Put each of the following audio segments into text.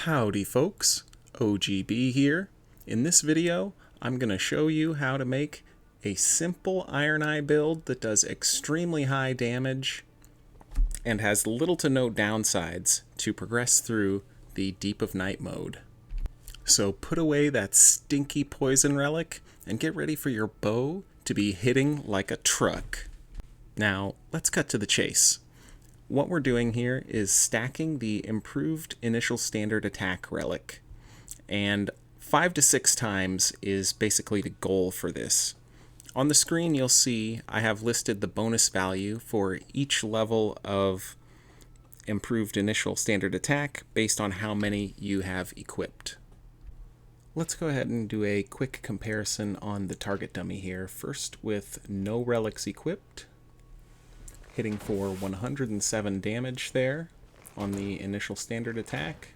Howdy folks, OGB here. In this video, I'm going to show you how to make a simple Iron Eye build that does extremely high damage and has little to no downsides to progress through the Deep of Night mode. So put away that stinky poison relic and get ready for your bow to be hitting like a truck. Now, let's cut to the chase. What we're doing here is stacking the improved initial standard attack relic, and 5 to 6 times is basically the goal for this. On the screen you'll see I have listed the bonus value for each level of improved initial standard attack based on how many you have equipped. Let's go ahead and do a quick comparison on the target dummy here, first with no relics equipped, hitting for 107 damage there on the initial standard attack.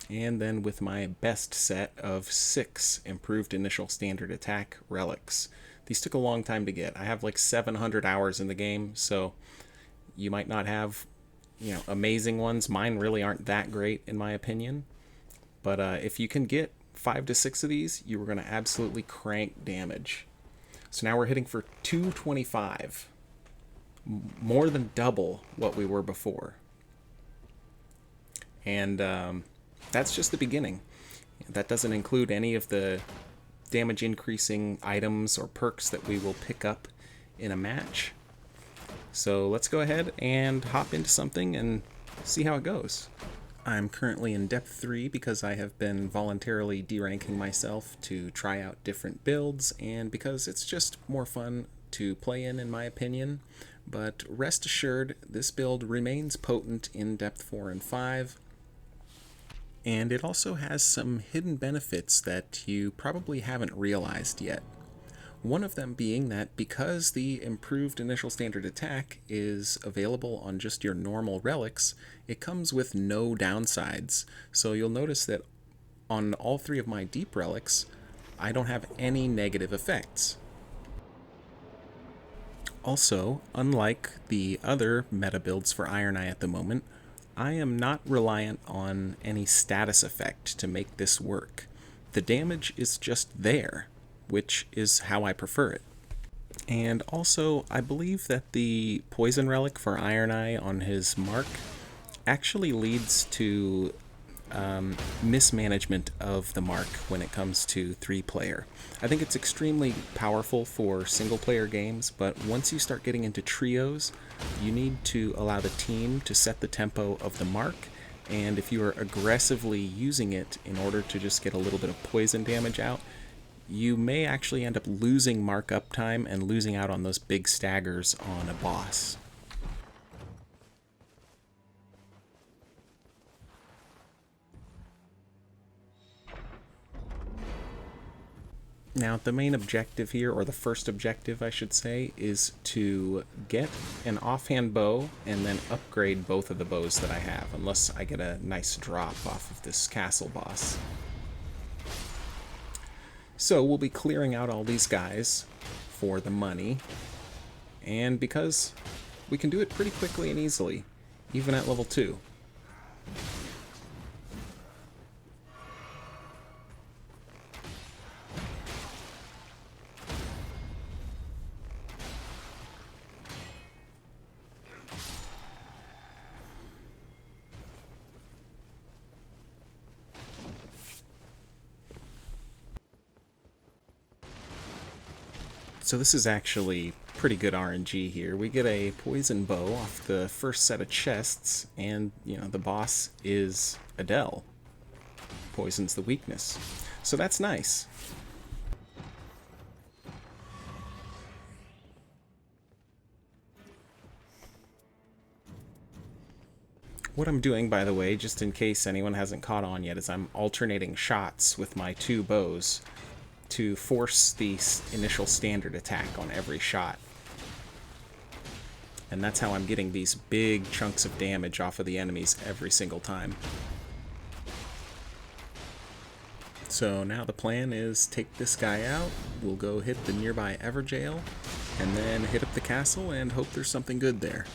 And then with my best set of 6 improved initial standard attack relics. These took a long time to get. I have like 700 hours in the game, so you might not have, amazing ones. Mine really aren't that great in my opinion. But if you can get 5 to 6 of these, you are going to absolutely crank damage. So now we're hitting for 225. More than double what we were before. And that's just the beginning. That doesn't include any of the damage increasing items or perks that we will pick up in a match. So let's go ahead and hop into something and see how it goes. I'm currently in depth 3 because I have been voluntarily deranking myself to try out different builds, and because it's just more fun to play in my opinion. But rest assured, this build remains potent in depth 4 and 5, and it also has some hidden benefits that you probably haven't realized yet. One of them being that because the improved initial standard attack is available on just your normal relics, it comes with no downsides. So you'll notice that on all 3 of my deep relics, I don't have any negative effects. Also, unlike the other meta builds for Iron Eye at the moment, I am not reliant on any status effect to make this work. The damage is just there, which is how I prefer it. And also, I believe that the poison relic for Iron Eye on his mark actually leads to mismanagement of the mark when it comes to 3-player. I think it's extremely powerful for single-player games, but once you start getting into trios, you need to allow the team to set the tempo of the mark, and if you are aggressively using it in order to just get a little bit of poison damage out, you may actually end up losing mark uptime and losing out on those big staggers on a boss. Now, the main objective here, or the first objective I should say, is to get an offhand bow and then upgrade both of the bows that I have, unless I get a nice drop off of this castle boss. So we'll be clearing out all these guys for the money, and because we can do it pretty quickly and easily, even at level 2. So this is actually pretty good RNG here. We get a poison bow off the first set of chests, and the boss is Adele. Poison's the weakness. So that's nice. What I'm doing, by the way, just in case anyone hasn't caught on yet, is I'm alternating shots with my 2 bows to force the initial standard attack on every shot. And that's how I'm getting these big chunks of damage off of the enemies every single time. So now the plan is take this guy out, we'll go hit the nearby Everjail, and then hit up the castle and hope there's something good there.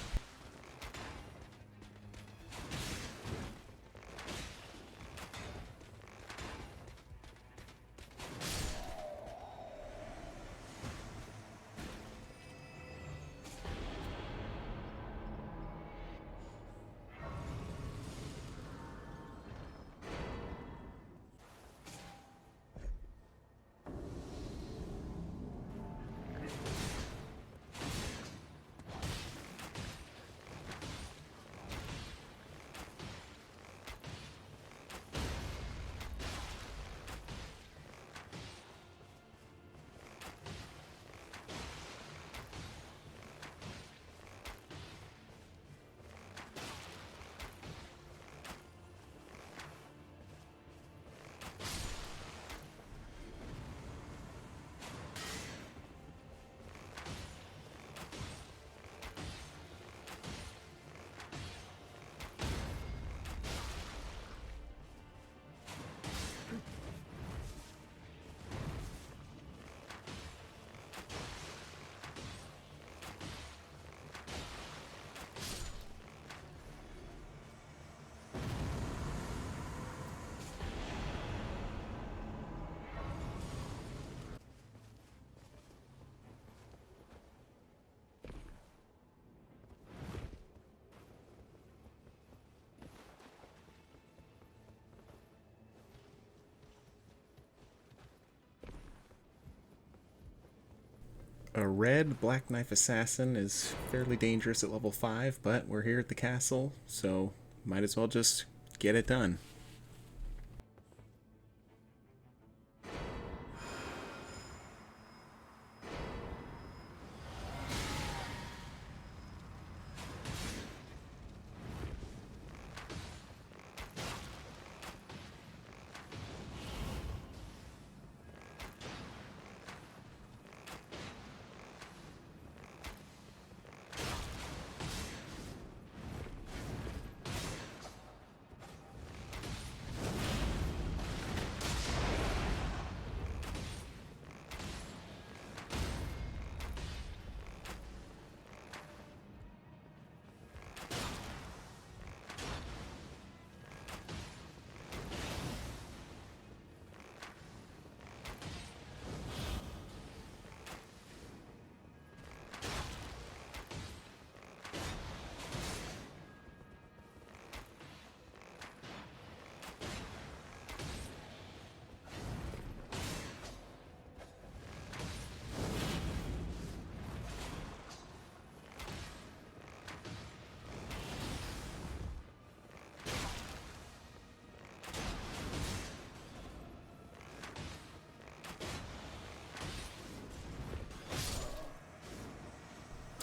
A red Black Knife Assassin is fairly dangerous at level 5, but we're here at the castle, so might as well just get it done.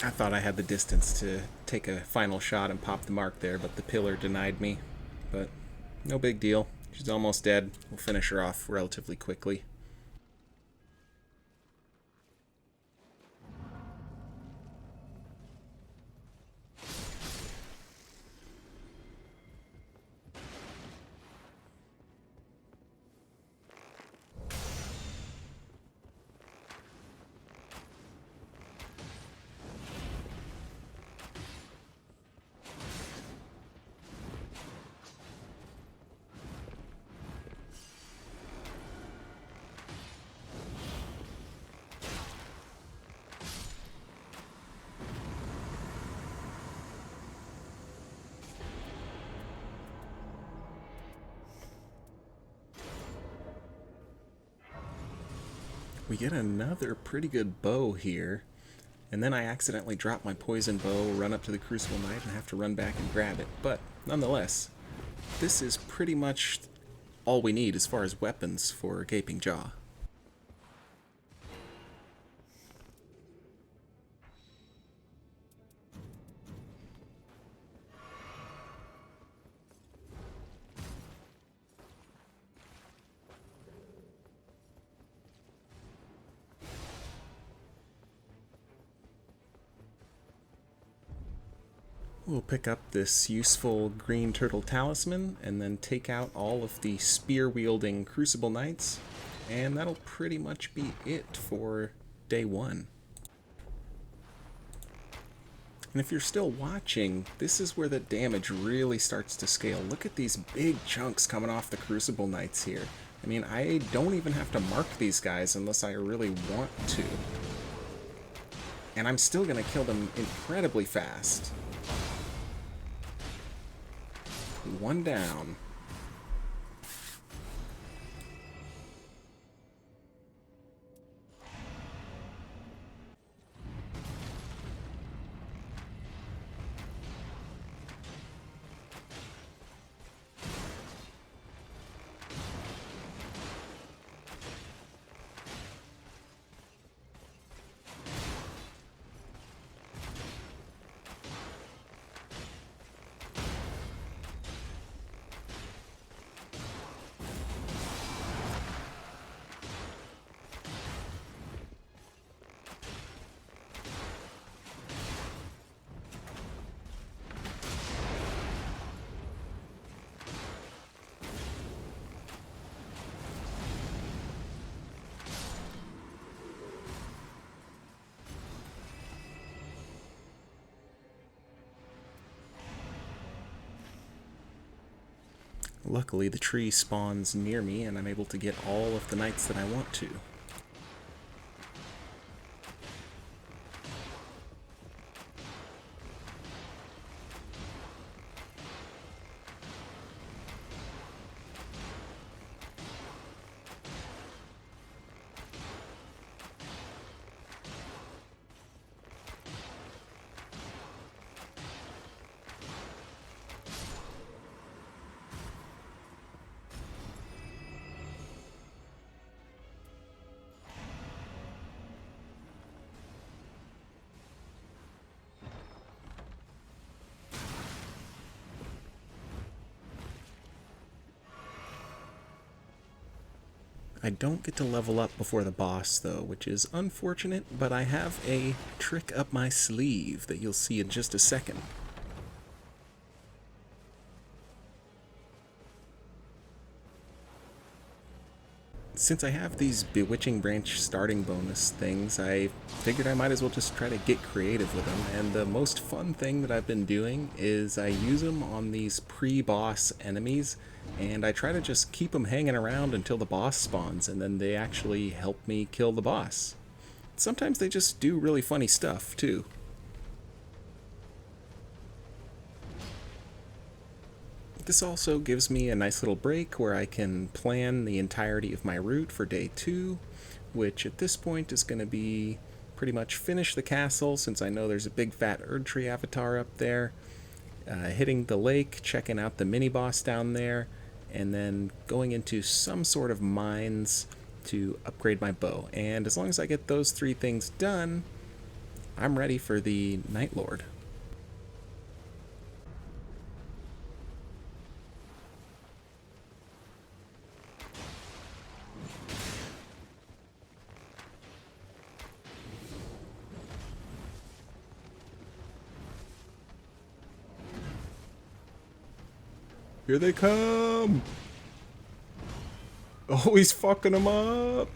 I thought I had the distance to take a final shot and pop the mark there, but the pillar denied me. But no big deal. She's almost dead. We'll finish her off relatively quickly. We get another pretty good bow here, and then I accidentally drop my poison bow, run up to the Crucible Knight, and have to run back and grab it. But nonetheless, this is pretty much all we need as far as weapons for Gaping Jaw. We'll pick up this useful green turtle talisman and then take out all of the spear-wielding Crucible Knights, and that'll pretty much be it for day 1. And if you're still watching, this is where the damage really starts to scale. Look at these big chunks coming off the Crucible Knights here. I mean, I don't even have to mark these guys unless I really want to. And I'm still going to kill them incredibly fast. One down. Luckily, the tree spawns near me, and I'm able to get all of the knights that I want to. I don't get to level up before the boss though, which is unfortunate, but I have a trick up my sleeve that you'll see in just a second. Since I have these bewitching branch starting bonus things, I figured I might as well just try to get creative with them. And the most fun thing that I've been doing is I use them on these pre-boss enemies, and I try to just keep them hanging around until the boss spawns, and then they actually help me kill the boss. Sometimes they just do really funny stuff, too. This also gives me a nice little break where I can plan the entirety of my route for day 2, which at this point is going to be pretty much finish the castle, since I know there's a big fat Erdtree avatar up there, hitting the lake, checking out the mini-boss down there, and then going into some sort of mines to upgrade my bow. And as long as I get those 3 things done, I'm ready for the Night Lord. Here they come! Oh, he's fucking them up!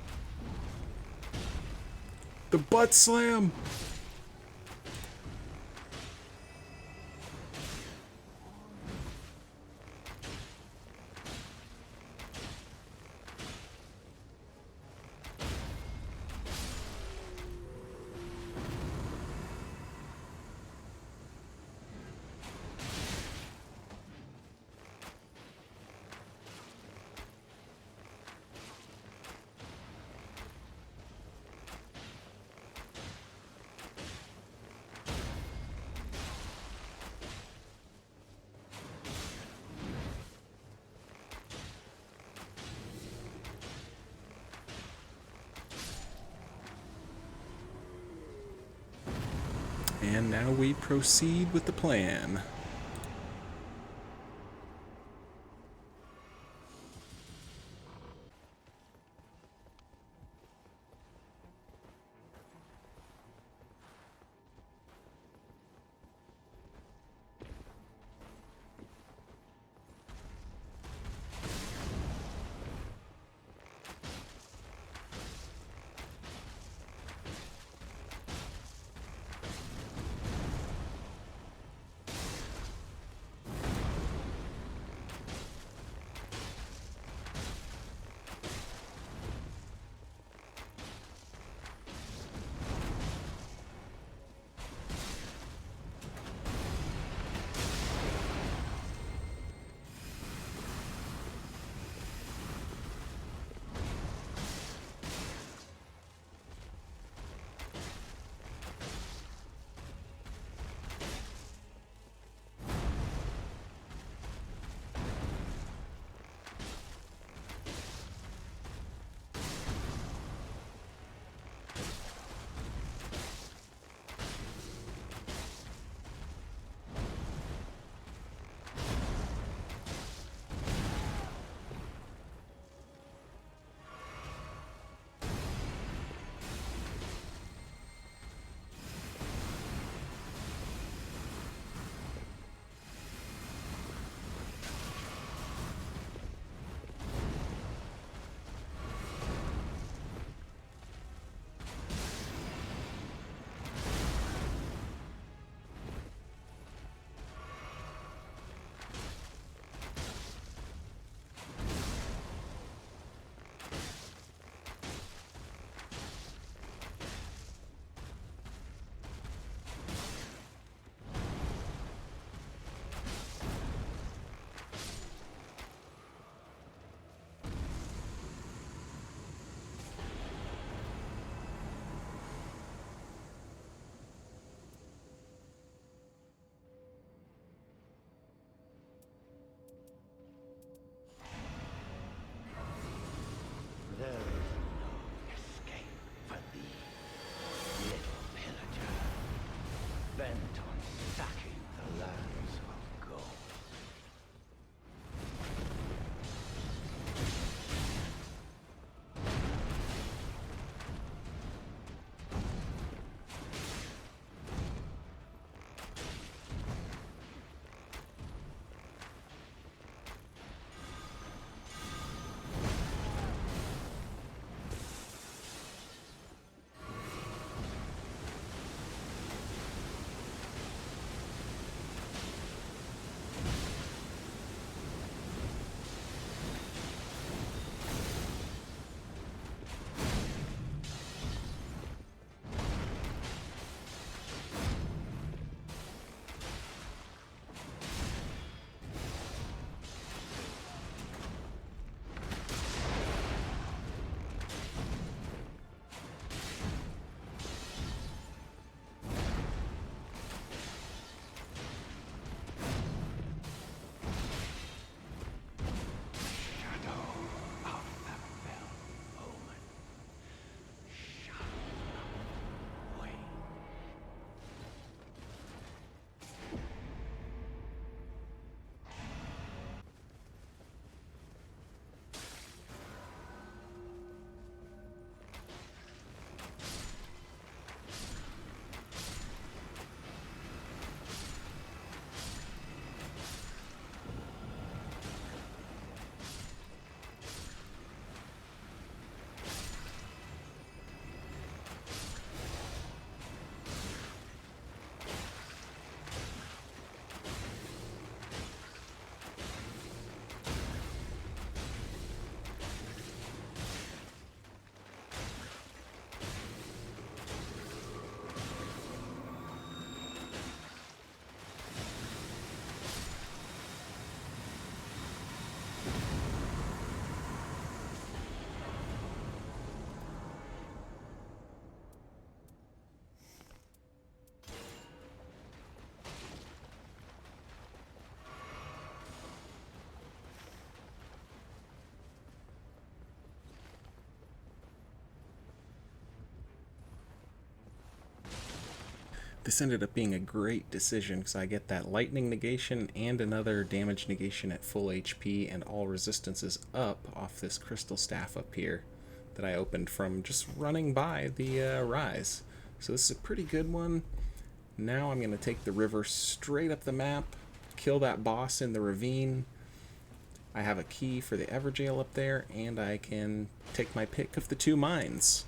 The butt slam! And now we proceed with the plan. This ended up being a great decision because I get that lightning negation and another damage negation at full HP and all resistances up off this crystal staff up here that I opened from just running by the rise. So this is a pretty good one. Now I'm going to take the river straight up the map, kill that boss in the ravine. I have a key for the Everjail up there, and I can take my pick of the two mines.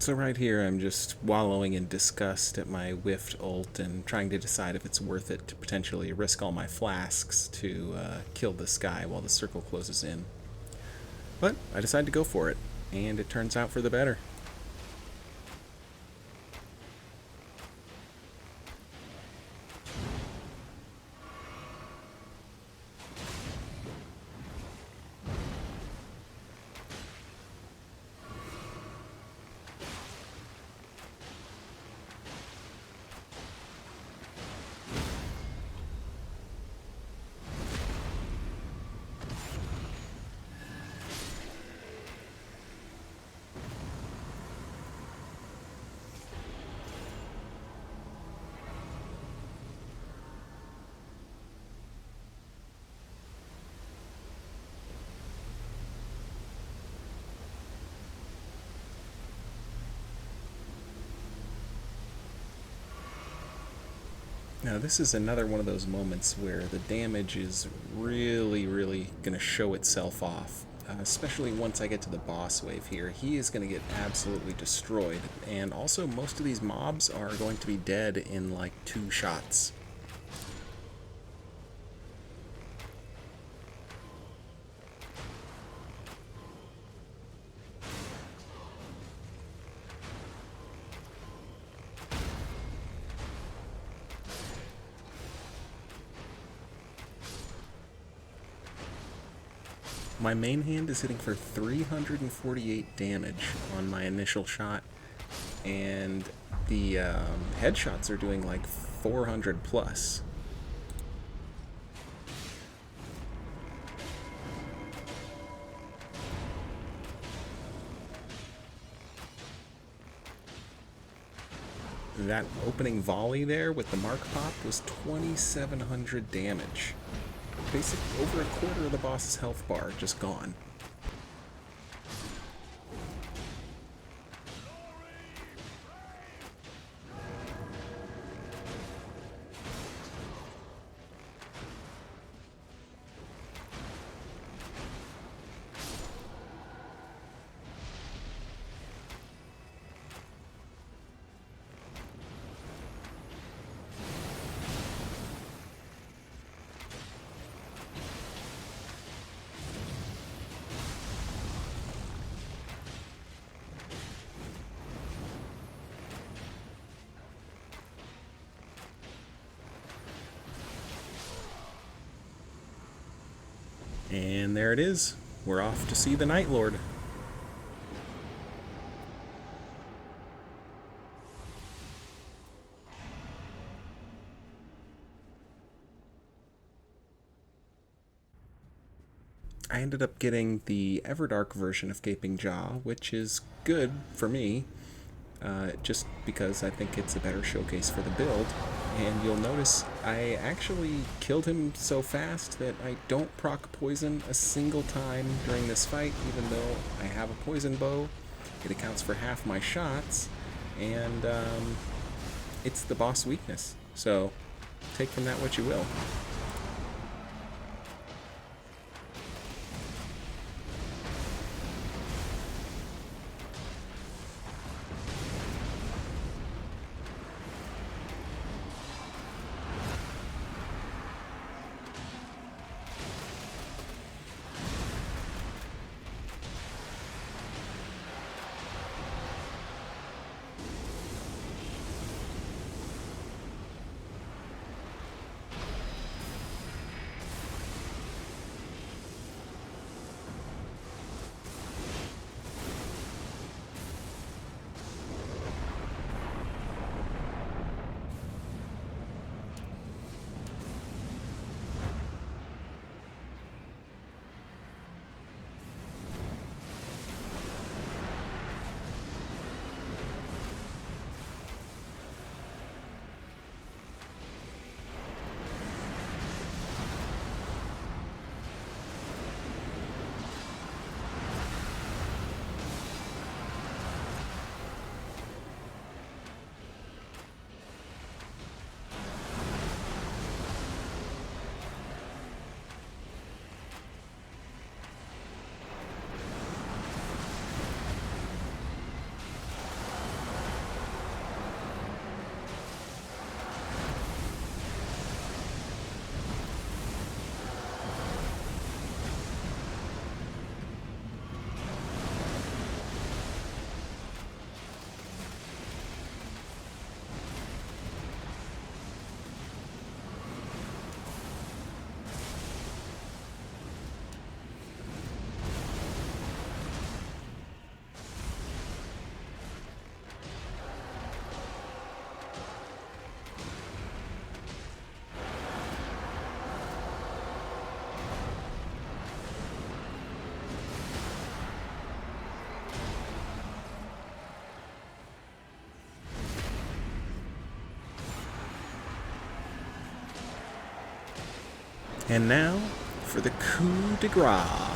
So right here I'm just wallowing in disgust at my whiffed ult and trying to decide if it's worth it to potentially risk all my flasks to kill this guy while the circle closes in. But I decide to go for it, and it turns out for the better. Now this is another one of those moments where the damage is really going to show itself off. Especially once I get to the boss wave here. He is going to get absolutely destroyed. And also most of these mobs are going to be dead in like 2 shots. My main hand is hitting for 348 damage on my initial shot, and the headshots are doing like 400 plus. That opening volley there with the mark pop was 2,700 damage. Basically, over a quarter of the boss's health bar just gone. And there it is. We're off to see the Night Lord. I ended up getting the Everdark version of Gaping Jaw, which is good for me, just because I think it's a better showcase for the build. And you'll notice I actually killed him so fast that I don't proc poison a single time during this fight, even though I have a poison bow. It accounts for half my shots, and it's the boss weakness. So take from that what you will. And now for the coup de grace.